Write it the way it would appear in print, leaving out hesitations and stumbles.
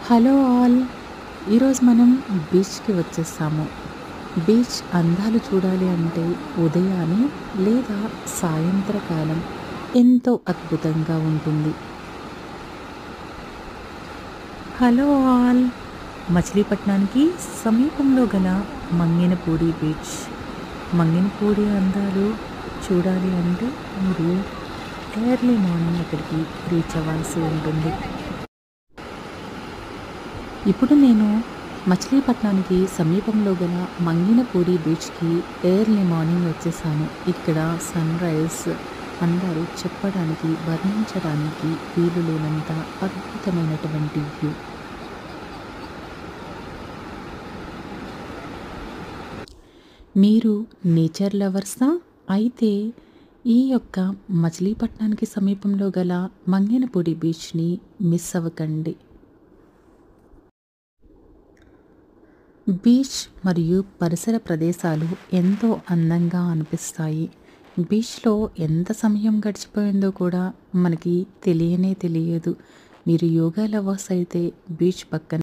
Hello all! ఈరోజు మనం బీచ్‌కి వచ్చేసాము. బీచ్ అందాలు చూడాలి అంటే ఉదయాన్నే లేదా సాయంత్రకాలం ఎంతో అద్భుతంగా ఉంటుంది. Hello all! మచిలీపట్నానికి సమీపంలో గల మంగెనపూడి బీచ్. మంగెనపూడి అందాలు చూడాలి అంటే మీరు ఎర్లీ మార్నింగ్ అక్కడికి రీచ్ అవ్వాల్సి ఉంటుంది. ఇప్పుడు నేను మచిలీపట్నానికి సమీపంలో గల మంగినపూడి బీచ్‌కి ఎర్లీ మార్నింగ్ వచ్చేసాను. ఇక్కడ సన్‌రైజ్ అందరూ చెప్పడానికి, వర్ణించడానికి వీలు లేనంత అద్భుతమైనటువంటి వ్యూ. మీరు నేచర్ లవర్సా? అయితే ఈ యొక్క మచిలీపట్నానికి సమీపంలో గల మంగెనపూడి బీచ్‌ని మిస్ అవ్వకండి. బీచ్ మరియు పరిసర ప్రదేశాలు ఎంతో అందంగా అనిపిస్తాయి. బీచ్‌లో ఎంత సమయం గడిచిపోయిందో కూడా మనకి తెలియనే తెలియదు. మీరు యోగా లవర్స్ అయితే బీచ్ పక్కన